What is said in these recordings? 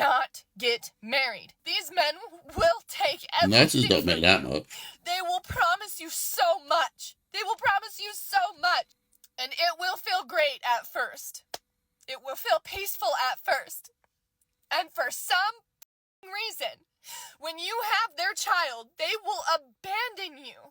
not get married. These men will take everything. Nurses don't make that much. They will promise you so much. They will promise you so much. And it will feel great at first. It will feel peaceful at first. And for some reason, when you have their child, they will abandon you.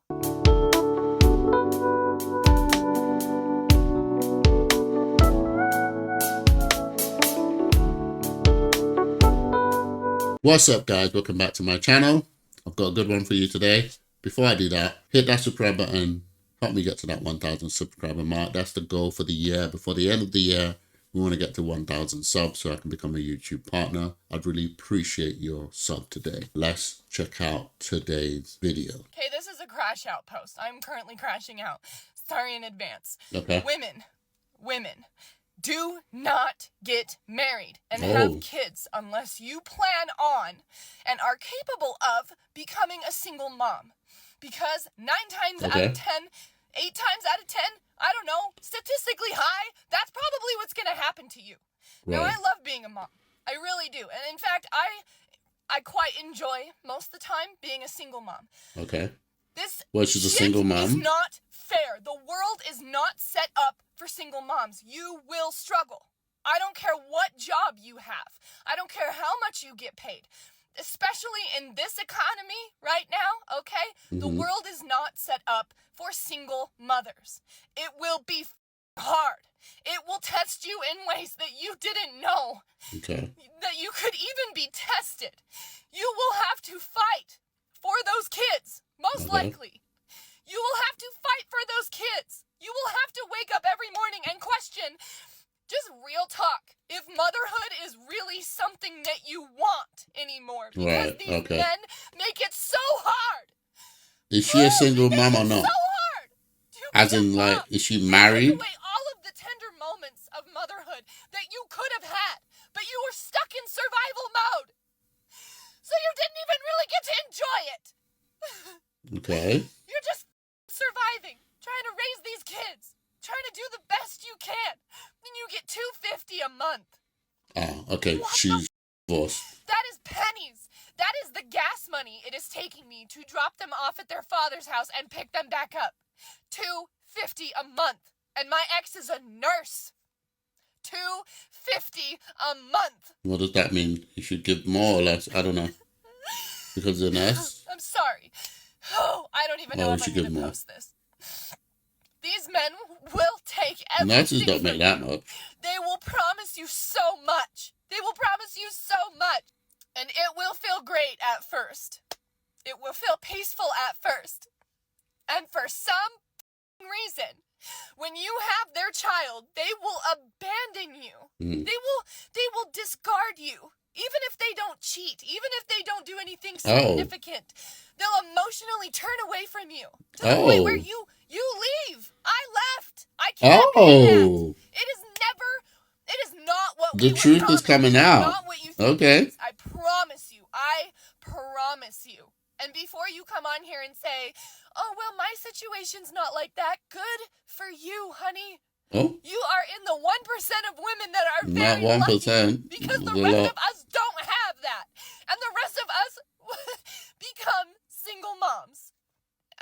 What's up, guys? Welcome back to my channel. I've got a good one for you today. Before I do that, hit that subscribe button. Help me get to that 1,000 subscriber mark. That's the goal for the year. Before the end of the year, we want to get to 1,000 subs so I can become a YouTube partner. I'd really appreciate your sub today. Let's check out today's video. Okay, this is a crash out post. I'm currently crashing out. Sorry in advance. Okay. Women, do not get married and have kids unless you plan on and are capable of becoming a single mom. Because 9 times out of 10, 8 times out of 10, I don't know, statistically high, that's probably what's going to happen to you. Right. Now, I love being a mom. I really do. And in fact, I quite enjoy most of the time being a single mom. Okay. This she's a single mom? Is not fair. The world is not set up for single moms. You will struggle. I don't care what job you have. I don't care how much you get paid. Especially in this economy right now, okay? The world is not set up for single mothers. It will be hard. It will test you in ways that you didn't know. Okay. That you could even be tested. You will have to fight for those kids, most likely. You will have to fight for those kids. You will have to wake up every morning and question, just real talk, if motherhood is really something that you want anymore. Because these men make it so hard. Is she a single mom or not? So hard. As in, like, is she married? Take away all of the tender moments of motherhood that you could have had, but you were stuck in survival mode. So you didn't even really get to enjoy it. Okay. You're just surviving, trying to raise these kids, trying to do the best you can. And you get $250 a month. Oh, okay. She's divorced. That is pennies. That is the gas money it is taking me to drop them off at their father's house and pick them back up. $250 a month. And my ex is a nurse. $250 a month. What does that mean? You should give more or less? I don't know. Because of the nurse? I'm sorry. Oh, I don't even know if I'm going to post this. These men will take everything. Nurses don't make that much. They will promise you so much. They will promise you so much. And it will feel great at first. It will feel peaceful at first. And for some reason, when you have their child, they will abandon you. They will discard you. Even if they don't cheat, even if they don't do anything significant, they'll emotionally turn away from you. To the point where you leave. I left. I can't be that. It is not what the truth is coming out. Not what you think it is. I promise you. I promise you. And before you come on here and say, oh, well, my situation's not like that. Good for you, honey. Oh. You are in the 1% of women that are very not 1%, lucky because the rest of us don't have that. And the rest of us become single moms.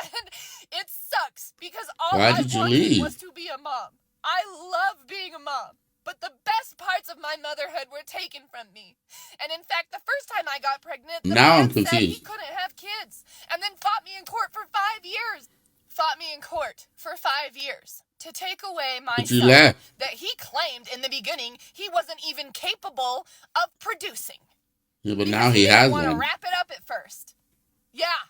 And it sucks because all I wanted was to be a mom. I love being a mom. But the best parts of my motherhood were taken from me. And in fact, the first time I got pregnant, the man said he couldn't have kids. And then fought me in court for 5 years. Fought me in court for 5 years to take away my son that he claimed in the beginning he wasn't even capable of producing. Yeah, but now he has one. Want to wrap it up at first. Yeah.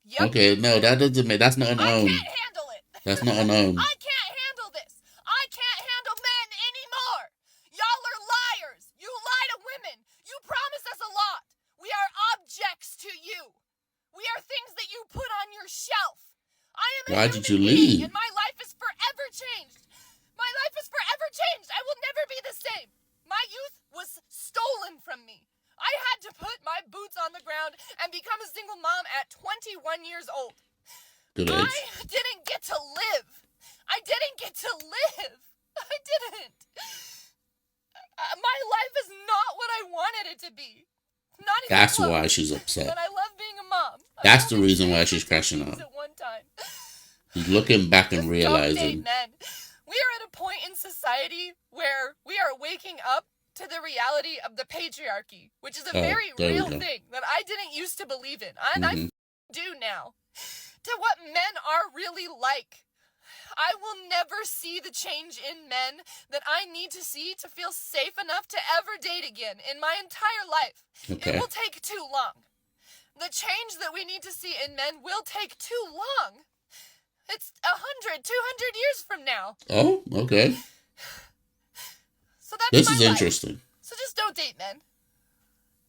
Yep. Okay, no, that doesn't make. That's not an own. I can't handle it. That's not an own. I can't handle this. I can't handle men anymore. Y'all are liars. You lie to women. You promise us a lot. We are objects to you. We are things that you put on your shelf. I am Why did you leave? And my life is forever changed. My life is forever changed. I will never be the same. My youth was stolen from me. I had to put my boots on the ground and become a single mom at 21 years old. Good age. I didn't get to live. I didn't get to live. I didn't. My life is not what I wanted it to be. Not even That's close. why she's upset. And I love being a mom. That's the reason why she's crashing out. At one time. She's looking back and realizing. Don't date men. We are at a point in society where we are waking up to the reality of the patriarchy, which is a very real thing that I didn't used to believe in, and I do now. To what men are really like. I will never see the change in men that I need to see to feel safe enough to ever date again in my entire life. It will take too long. The change that we need to see in men will take too long. It's 100, 200 years from now. Oh, okay. So that's this is life. Interesting. So just don't date men.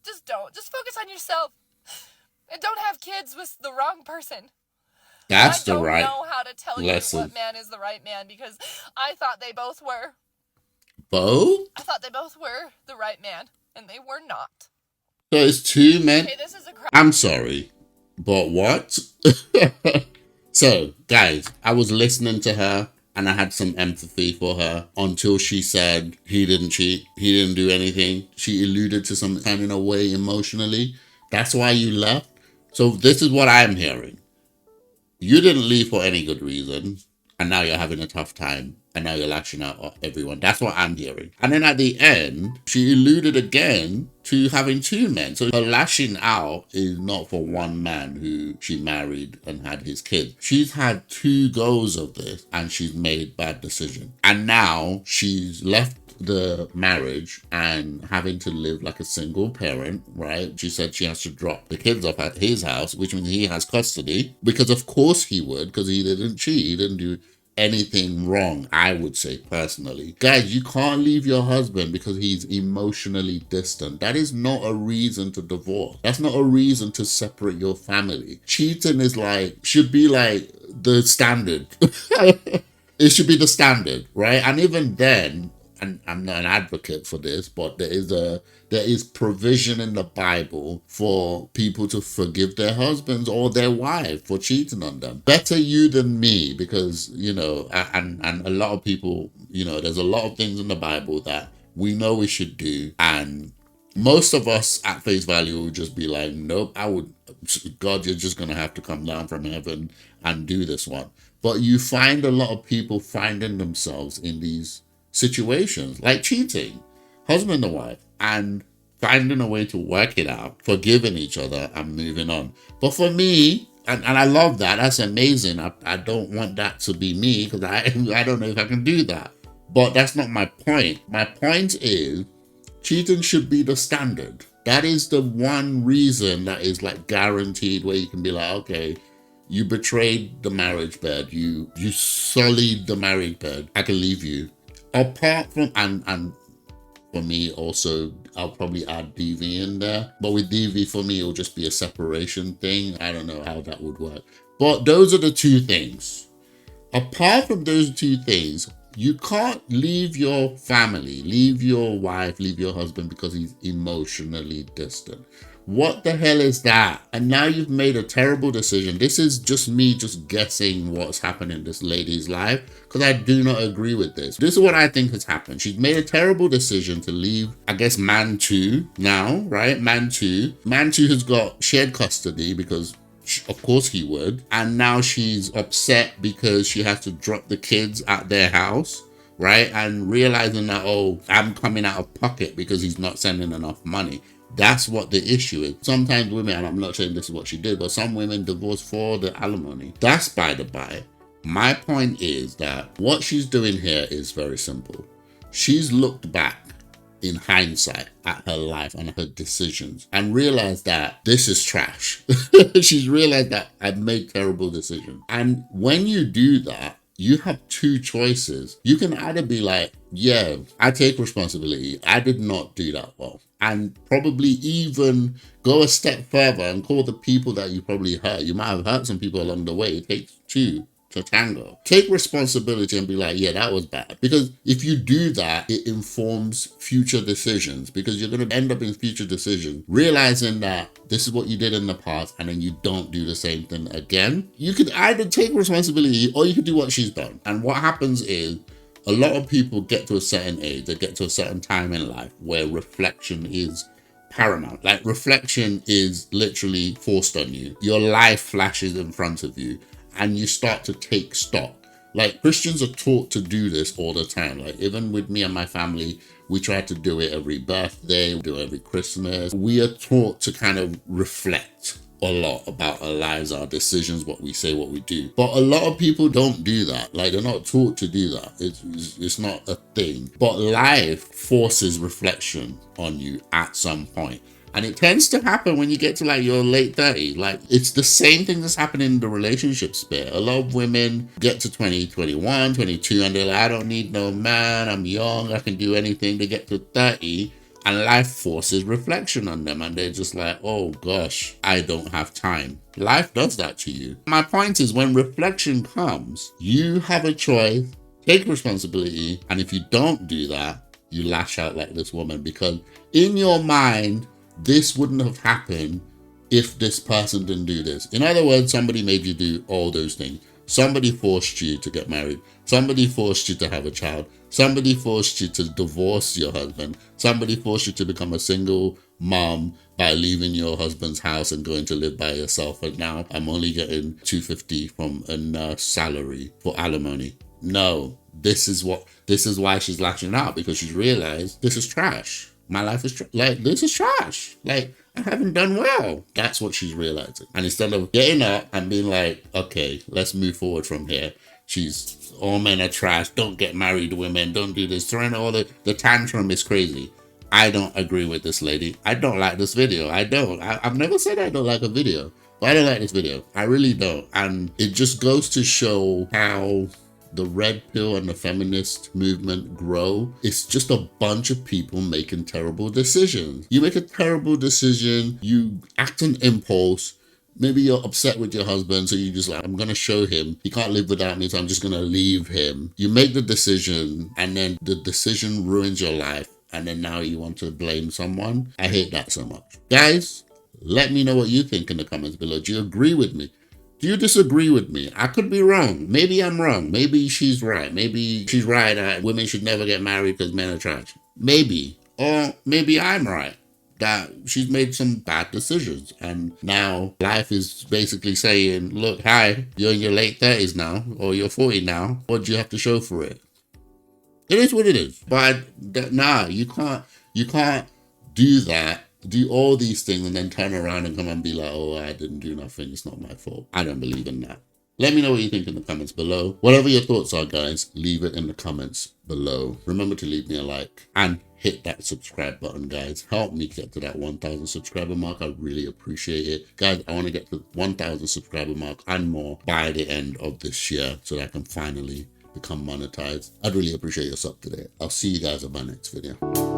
Just don't. Just focus on yourself. And don't have kids with the wrong person. That's the right I don't know how to tell you what man is the right man, because I thought they both were. Both? I thought they both were the right man, and they were not. So it's two men? Okay, this is I'm sorry, but what? So, guys, I was listening to her, and I had some empathy for her until she said he didn't cheat, he didn't do anything. She alluded to some kind of way emotionally. That's why you left. So this is what I'm hearing. You didn't leave for any good reason, and now you're having a tough time, and now you're lashing out at everyone. That's what I'm hearing. And then at the end, she alluded again to having two men. So her lashing out is not for one man who she married and had his kids. She's had 2 goes of this, and she's made bad decisions. And now she's left the marriage and having to live like a single parent, right? She said she has to drop the kids off at his house, which means he has custody, because of course he would, because he didn't cheat, he didn't do anything wrong, I would say personally. Guys, you can't leave your husband because he's emotionally distant. That is not a reason to divorce. That's not a reason to separate your family. Cheating is should be like the standard. It should be the standard, right? And even then, and I'm not an advocate for this, but there is provision in the Bible for people to forgive their husbands or their wife for cheating on them. Better you than me, because, and a lot of people, there's a lot of things in the Bible that we know we should do. And most of us at face value would just be like, nope, God, you're just going to have to come down from heaven and do this one. But you find a lot of people finding themselves in these situations like cheating, husband and wife, and finding a way to work it out, forgiving each other and moving on. But for me, and I love that, that's amazing. I don't want that to be me, because I don't know if I can do that. But that's not my point. My point is cheating should be the standard. That is the one reason that is guaranteed, where you can be like, okay, you betrayed the marriage bed, you sullied the marriage bed, I can leave you. Apart from, and for me also, I'll probably add DV in there. But with DV, for me, it'll just be a separation thing. I don't know how that would work. But those are the 2 things. Apart from those 2 things, you can't leave your family, leave your wife, leave your husband because he's emotionally distant. What the hell is that? And now you've made a terrible decision. This is just me just guessing what's happened in this lady's life, because I do not agree with this. This is what I think has happened. She's made a terrible decision to leave, I guess, man 2 now, right? Man 2 has got shared custody because of course he would. And now she's upset because she has to drop the kids at their house, right? And realizing that, oh, I'm coming out of pocket because he's not sending enough money. That's what the issue is. Sometimes women, and I'm not saying this is what she did, but some women divorce for the alimony. That's by the by. My point is that what she's doing here is very simple. She's looked back in hindsight at her life and her decisions and realized that this is trash. She's realized that I've made terrible decisions. And when you do that, you have 2 choices. You can either be like, yeah, I take responsibility, I did not do that well, and probably even go a step further and call the people that you probably hurt. You might have hurt some people along the way. It takes 2 to tango. Take responsibility and be like, yeah, that was bad. Because if you do that, it informs future decisions, because you're going to end up in future decisions realizing that this is what you did in the past, and then you don't do the same thing again. You could either take responsibility or you could do what she's done. And what happens is, a lot of people get to a certain age, they get to a certain time in life where reflection is paramount. Like, reflection is literally forced on you. Your life flashes in front of you and you start to take stock. Like, Christians are taught to do this all the time. Like, even with me and my family, we try to do it every birthday, we do it every Christmas. We are taught to kind of reflect a lot about our lives, our decisions, what we say, what we do. But a lot of people don't do that. Like, they're not taught to do that. It's not a thing. But life forces reflection on you at some point. And it tends to happen when you get to like your late 30s. Like, it's the same thing that's happening in the relationship sphere. A lot of women get to 20, 21, 22, and they're like, I don't need no man. I'm young. I can do anything. They get to 30 and life forces reflection on them. And they're just like, oh gosh, I don't have time. Life does that to you. My point is, when reflection comes, you have a choice, take responsibility. And if you don't do that, you lash out like this woman, because in your mind, this wouldn't have happened if this person didn't do this. In other words, somebody made you do all those things. Somebody forced you to get married. Somebody forced you to have a child. Somebody forced you to divorce your husband. Somebody forced you to become a single mom by leaving your husband's house and going to live by yourself. And now I'm only getting $250 from a nurse salary for alimony. No, this is why she's lashing out, because she's realized this is trash. My life is like, this is trash. Like, I haven't done well. That's what she's realizing. And instead of getting up and being like, okay, let's move forward from here. She's, all men are trash. Don't get married to women. Don't do this. Throwing all the tantrum is crazy. I don't agree with this lady. I don't like this video. I don't. I've never said I don't like a video, but I don't like this video. I really don't. And it just goes to show how the red pill and the feminist movement grow. It's just a bunch of people making terrible decisions. You make a terrible decision, you act on impulse. Maybe you're upset with your husband, so you just like, I'm gonna show him he can't live without me, so I'm just gonna leave him. You make the decision, and then the decision ruins your life, and then now you want to blame someone. I hate that so much. Guys, let me know what you think in the comments below. Do you agree with me? Do you disagree with me? I could be wrong. Maybe I'm wrong. Maybe she's right. Maybe she's right that women should never get married because men are trash. Maybe. Or maybe I'm right that she's made some bad decisions. And now life is basically saying, look, hi, you're in your late 30s now, or you're 40 now. What do you have to show for it? It is what it is. But nah, you can't do that. Do all these things and then turn around and come and be like, oh, I didn't do nothing. It's not my fault. I don't believe in that. Let me know what you think in the comments below. Whatever your thoughts are, guys, leave it in the comments below. Remember to leave me a like and hit that subscribe button, guys. Help me get to that 1,000 subscriber mark. I really appreciate it. Guys, I want to get to 1,000 subscriber mark and more by the end of this year so that I can finally become monetized. I'd really appreciate your sub today. I'll see you guys on my next video.